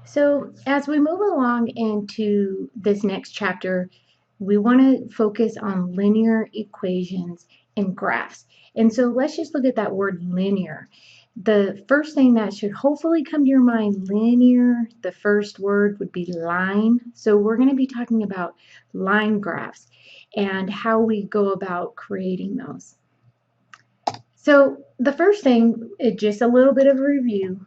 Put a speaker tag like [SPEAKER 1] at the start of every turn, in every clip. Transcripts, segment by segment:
[SPEAKER 1] So as we move along into this next chapter, we want to focus on linear equations and graphs. And so let's just look at that word linear. The first thing that should hopefully come to your mind, linear, the first word would be line. So we're going to be talking about line graphs and how we go about creating those. So the first thing, just a little bit of a review.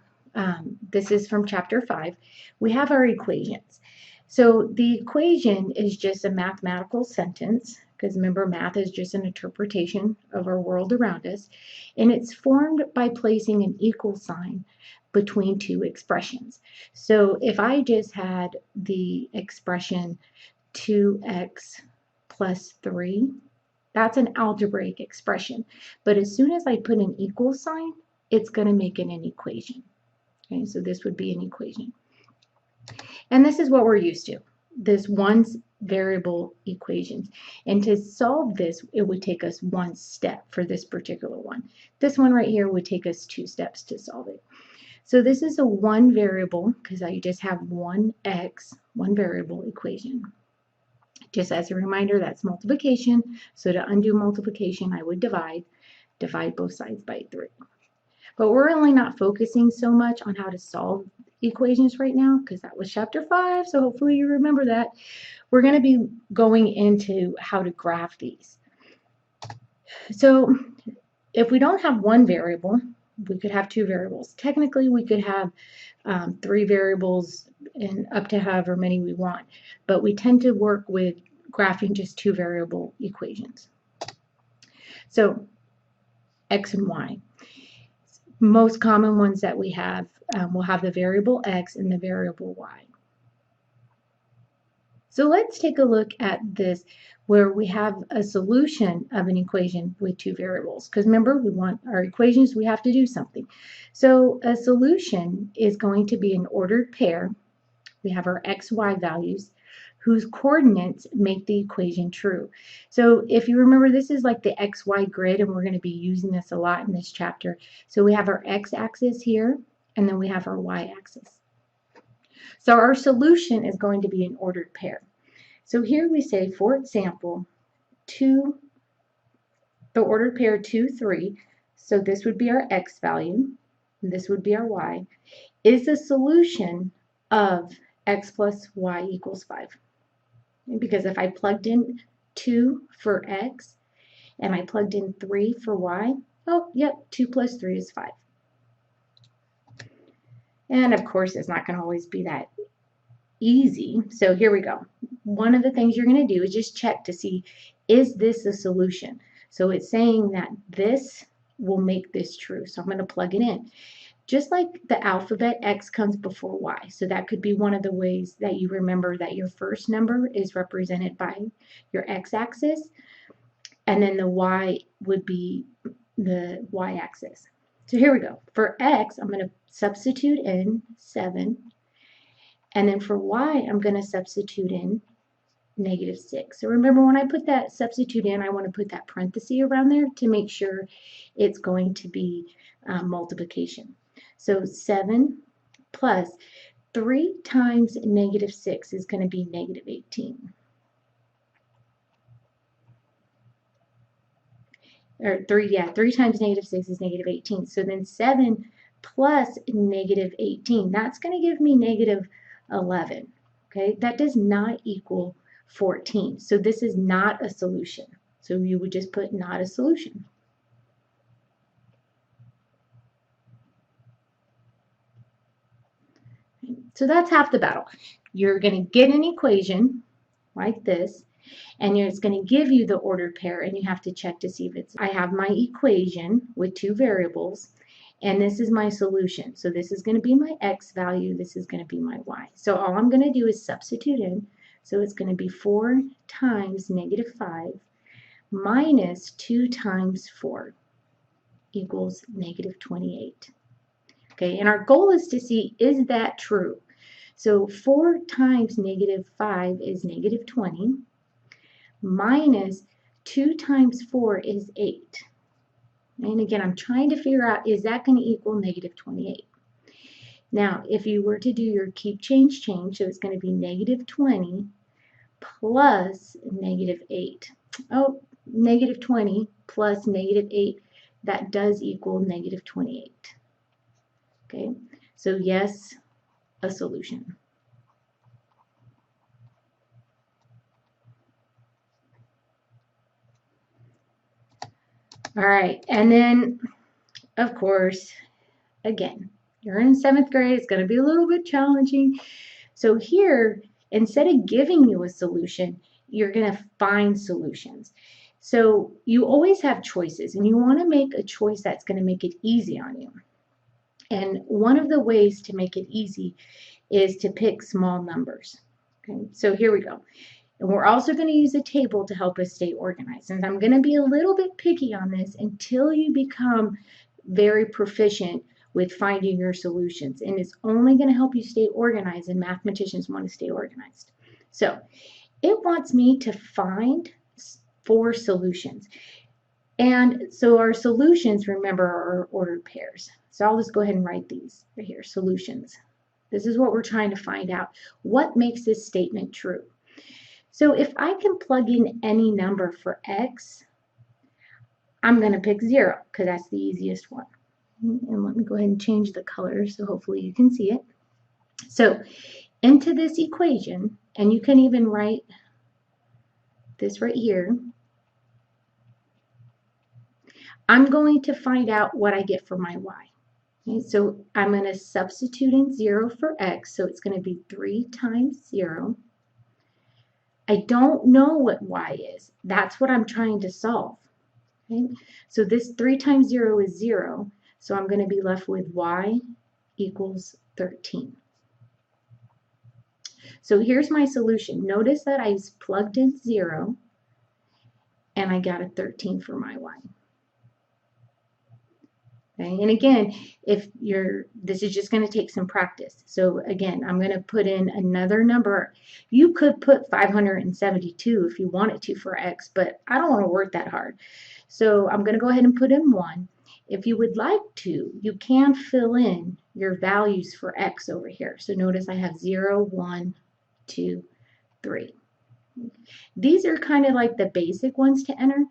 [SPEAKER 1] This is from chapter 5. We have our equations. So the equation is just a mathematical sentence, because remember, math is just an interpretation of our world around us, and it's formed by placing an equal sign between two expressions. So if I just had the expression 2x plus 3, that's an algebraic expression. But as soon as I put an equal sign, it's going to make it an equation. Okay, so this would be an equation. And this is what we're used to, this one variable equations. And to solve this, it would take us one step for this particular one. This one right here would take us 2 steps to solve it. So this is a one variable, because I just have one x, one variable equation. Just as a reminder, that's multiplication. So to undo multiplication, I would divide both sides by 3. But we're really not focusing so much on how to solve equations right now, because that was chapter 5, so hopefully you remember that. We're going to be going into how to graph these. So if we don't have one variable, we could have 2 variables. Technically, we could have 3 variables and up to however many we want, but we tend to work with graphing just 2 variable equations. So x and y. Most common ones that we have will have the variable x and the variable y. So let's take a look at this where we have a solution of an equation with 2 variables. Because remember, we want our equations, we have to do something. So a solution is going to be an ordered pair. We have our x, y values whose coordinates make the equation true. So if you remember, this is like the XY grid, and we're going to be using this a lot in this chapter. So we have our x-axis here, and then we have our y-axis. So our solution is going to be an ordered pair. So here we say, for example, the ordered pair 2, 3, so this would be our x value, and this would be our y, is the solution of x plus y equals 5. Because if I plugged in 2 for x and I plugged in 3 for y, oh, yep, 2 plus 3 is 5. And of course, it's not going to always be that easy. So here we go. One of the things you're going to do is just check to see, is this a solution? So it's saying that this will make this true. So I'm going to plug it in. Just like the alphabet, x comes before y. So that could be one of the ways that you remember that your first number is represented by your x-axis, and then the y would be the y-axis. So here we go. For x, I'm going to substitute in 7, and then for y, I'm going to substitute in -6. So remember, when I put that substitute in, I want to put that parenthesis around there to make sure it's going to be multiplication. So 7 plus 3 times -6 is going to be -18. Or 3 times -6 is -18. So then 7 plus -18, that's going to give me -11. Okay, that does not equal 14. So this is not a solution. So you would just put not a solution. So that's half the battle. You're going to get an equation like this, and it's going to give you the ordered pair, and you have to check to see if it's, I have my equation with 2 variables, and this is my solution. So this is going to be my x value, this is going to be my y. So all I'm going to do is substitute in. So it's going to be 4 times -5 minus 2 times 4 equals -28. Okay, and our goal is to see, is that true? So 4 times -5 is -20, minus 2 times 4 is 8. And again, I'm trying to figure out, is that going to equal -28? Now, if you were to do your keep, change, change, so it's going to be negative 20 plus negative 8. Oh, negative 20 plus negative 8, that does equal negative 28. Okay, so yes, a solution. All right, and then, of course, again, you're in 7th grade, it's going to be a little bit challenging. So here, instead of giving you a solution, you're going to find solutions. So you always have choices, and you want to make a choice that's going to make it easy on you. And one of the ways to make it easy is to pick small numbers. Okay, so here we go. And we're also going to use a table to help us stay organized. And I'm going to be a little bit picky on this until you become very proficient with finding your solutions. And it's only going to help you stay organized, and mathematicians want to stay organized. So it wants me to find 4 solutions. And so our solutions, remember, are ordered pairs. So I'll just go ahead and write these right here, solutions. This is what we're trying to find out. What makes this statement true? So if I can plug in any number for x, I'm going to pick 0 because that's the easiest one. And let me go ahead and change the color so hopefully you can see it. So into this equation, and you can even write this right here, I'm going to find out what I get for my y. Okay, so I'm going to substitute in 0 for x, so it's going to be 3 times 0. I don't know what y is. That's what I'm trying to solve. Okay? So this 3 times 0 is 0, so I'm going to be left with y equals 13. So here's my solution. Notice that I plugged in 0, and I got a 13 for my y. Okay? And again, this is just going to take some practice. So again, I'm going to put in another number. You could put 572 if you wanted to for x, but I don't want to work that hard. So I'm going to go ahead and put in 1. If you would like to, you can fill in your values for x over here. So notice I have 0, 1, 2, 3. These are kind of like the basic ones to enter.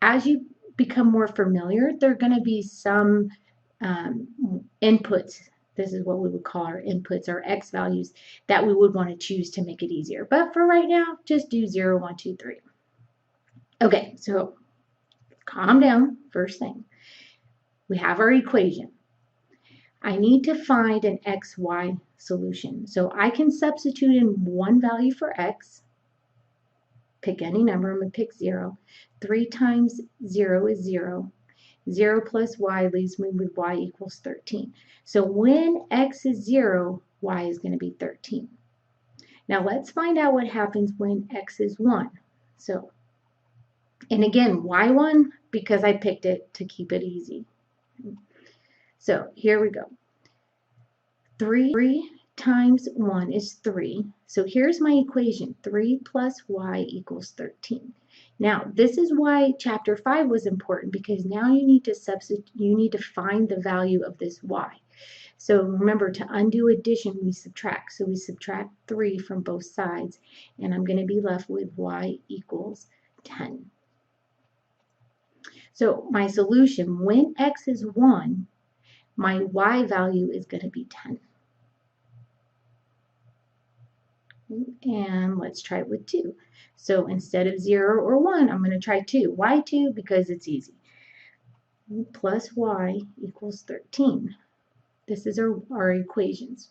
[SPEAKER 1] As you become more familiar, there are going to be some inputs. This is what we would call our inputs, our x values, that we would want to choose to make it easier. But for right now, just do 0, 1, 2, 3. Okay, so calm down. First thing, we have our equation. I need to find an xy solution. So I can substitute in one value for x. Pick any number. I'm going to pick 0. 3 times 0 is 0. 0 plus y leaves me with y equals 13. So when x is 0, y is going to be 13. Now let's find out what happens when x is 1. So, and again, why 1? Because I picked it to keep it easy. So here we go. 3 times 1 is 3. So here's my equation. 3 plus y equals 13. Now, this is why chapter 5 was important, because now you need to find the value of this y. So remember, to undo addition, we subtract. So we subtract 3 from both sides, and I'm going to be left with y equals 10. So my solution, when x is 1, my y value is going to be 10. And let's try it with 2. So instead of 0 or 1, I'm going to try 2. Why 2? Because it's easy. Plus y equals 13. This is our equations.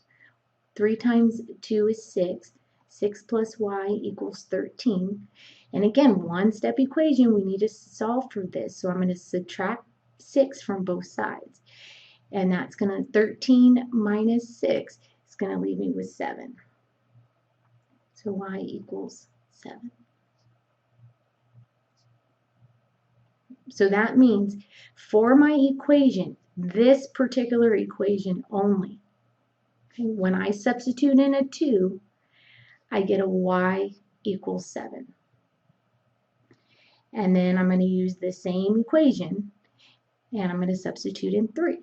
[SPEAKER 1] 3 times 2 is 6. 6 plus y equals 13. And again, one-step equation, we need to solve for this. So I'm going to subtract 6 from both sides. And that's going to, 13 minus 6 is going to leave me with 7. So y equals 7. So that means for my equation, this particular equation only, okay, when I substitute in a 2, I get a y equals 7. And then I'm going to use the same equation, and I'm going to substitute in 3.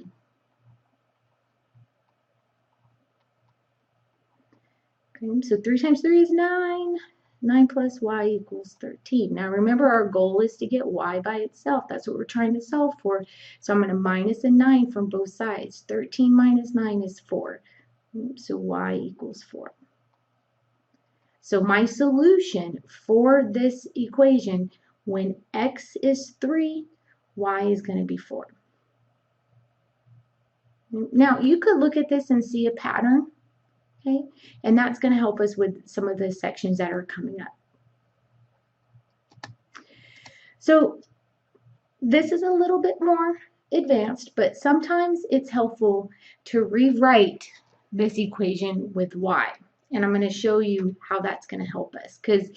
[SPEAKER 1] Okay, so 3 times 3 is 9. 9 plus y equals 13. Now remember, our goal is to get y by itself. That's what we're trying to solve for. So I'm going to minus a 9 from both sides. 13 minus 9 is 4. So y equals 4. So my solution for this equation, when x is 3, y is going to be 4. Now you could look at this and see a pattern. Okay, and that's going to help us with some of the sections that are coming up. So this is a little bit more advanced, but sometimes it's helpful to rewrite this equation with y. And I'm going to show you how that's going to help us, because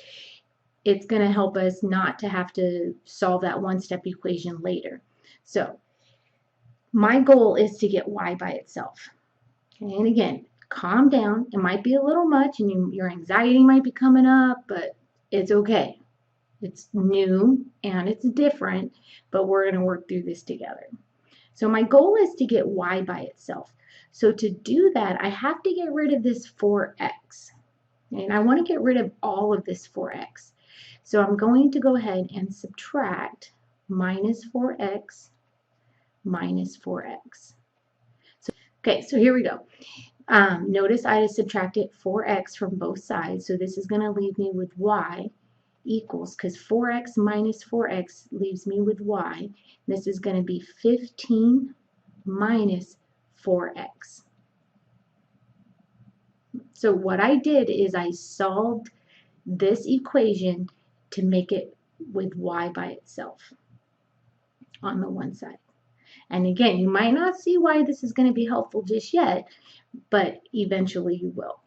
[SPEAKER 1] it's going to help us not to have to solve that one-step equation later. So my goal is to get y by itself. Okay, and again, calm down. It might be a little much and your anxiety might be coming up, but it's okay. It's new and it's different, but we're going to work through this together. So my goal is to get y by itself. So to do that, I have to get rid of this 4x. And I want to get rid of all of this 4x. So I'm going to go ahead and subtract minus 4x minus 4x. Okay, so here we go. Notice I subtracted 4x from both sides, so this is going to leave me with y equals, because 4x minus 4x leaves me with y. This is going to be 15 minus 4x. So what I did is I solved this equation to make it with y by itself on the one side. And again, you might not see why this is going to be helpful just yet, but eventually you will.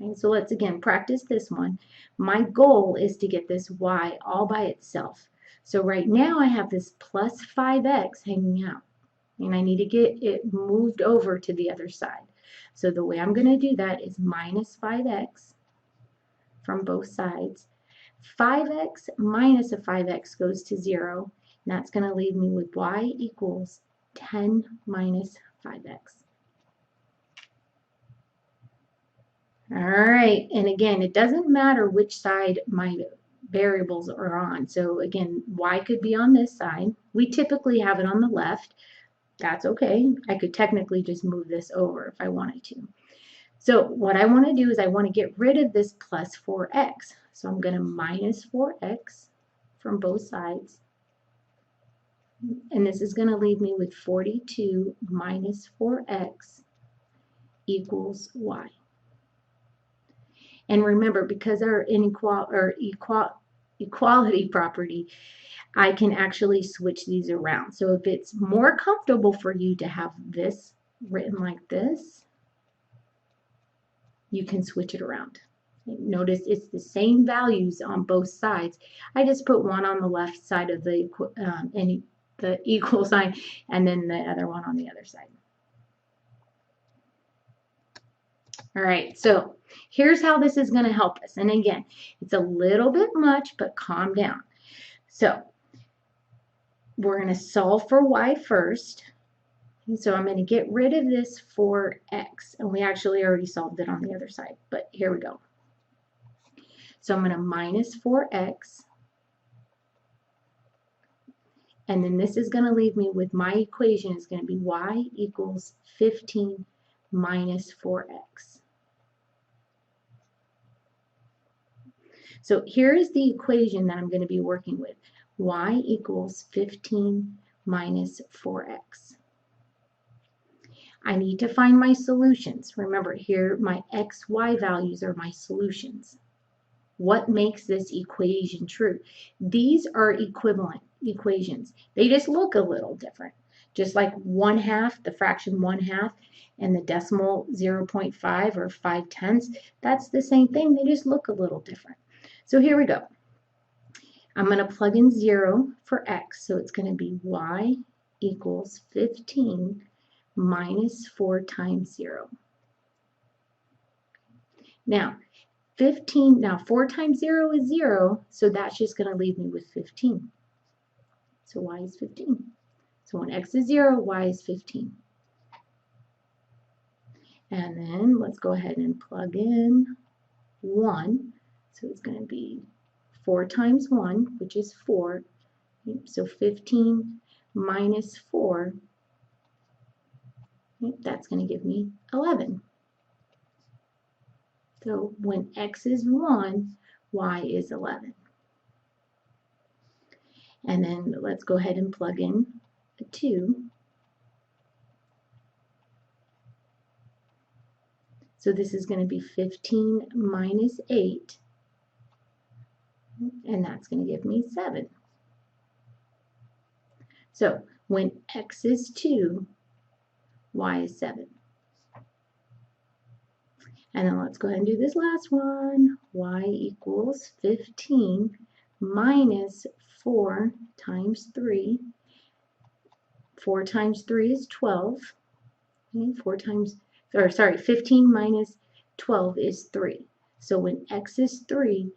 [SPEAKER 1] Okay, so let's again practice this one. My goal is to get this y all by itself. So right now I have this plus 5x hanging out, and I need to get it moved over to the other side. So the way I'm going to do that is minus 5x from both sides. 5x minus a 5x goes to 0, and that's going to leave me with y equals 10 minus 5x. All right, and again, it doesn't matter which side my variables are on. So again, y could be on this side. We typically have it on the left. That's okay. I could technically just move this over if I wanted to. So what I want to do is I want to get rid of this plus 4x. So I'm going to minus 4x from both sides. And this is going to leave me with 42 minus 4x equals y. And remember, because our equality property, I can actually switch these around. So if it's more comfortable for you to have this written like this, you can switch it around. Notice it's the same values on both sides. I just put one on the left side of the equal sign, and then the other one on the other side. All right, so here's how this is going to help us. And again, it's a little bit much, but calm down. So we're going to solve for y first. And so I'm going to get rid of this 4x. And we actually already solved it on the other side, but here we go. So I'm going to minus 4x. And then this is going to leave me with my equation is going to be y equals 15 minus 4x. So here is the equation that I'm going to be working with. Y equals 15 minus 4x. I need to find my solutions. Remember, here my x, y values are my solutions. What makes this equation true? These are equivalent equations. They just look a little different. Just like 1/2, the fraction 1/2, and the decimal 0.5 or 5/10, that's the same thing. They just look a little different. So here we go. I'm going to plug in 0 for x, so it's going to be y equals 15 minus 4 times 0. Now, 4 times 0 is 0, so that's just going to leave me with 15. So y is 15. So when x is 0, y is 15. And then let's go ahead and plug in 1. So it's going to be 4 times 1, which is 4. So 15 minus 4, that's going to give me 11. So when x is 1, y is 11. And then let's go ahead and plug in a 2. So this is going to be 15 minus 8, and that's going to give me 7. So when x is 2, y is 7. And then let's go ahead and do this last one. Y equals 15 minus 4 times 3. 4 times 3 is 12. Okay, 15 minus 12 is 3. So when x is 3,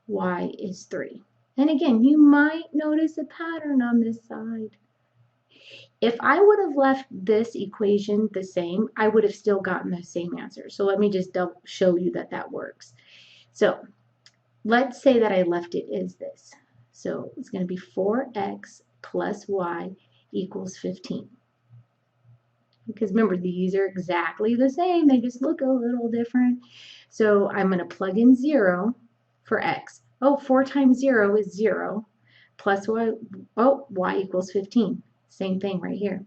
[SPEAKER 1] y is 3. And again, you might notice a pattern on this side. If I would have left this equation the same, I would have still gotten the same answer. So let me just show you that that works. So let's say that I left it as this. So it's going to be 4x plus y equals 15. Because remember, these are exactly the same. They just look a little different. So I'm going to plug in 0 for x. Oh, 4 times 0 is 0. Plus y, oh, y equals 15. Same thing right here.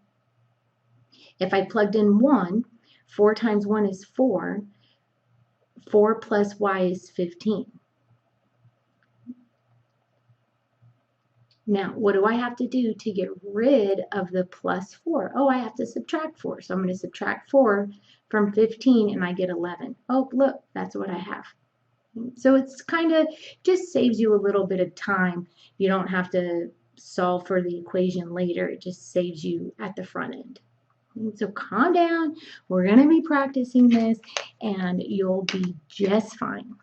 [SPEAKER 1] If I plugged in 1, 4 times 1 is 4. 4 plus y is 15. Now, what do I have to do to get rid of the plus 4? Oh, I have to subtract 4. So I'm going to subtract 4 from 15 and I get 11. Oh, look, that's what I have. So it's kind of just saves you a little bit of time. You don't have to solve for the equation later. It just saves you at the front end. So calm down. We're going to be practicing this and you'll be just fine.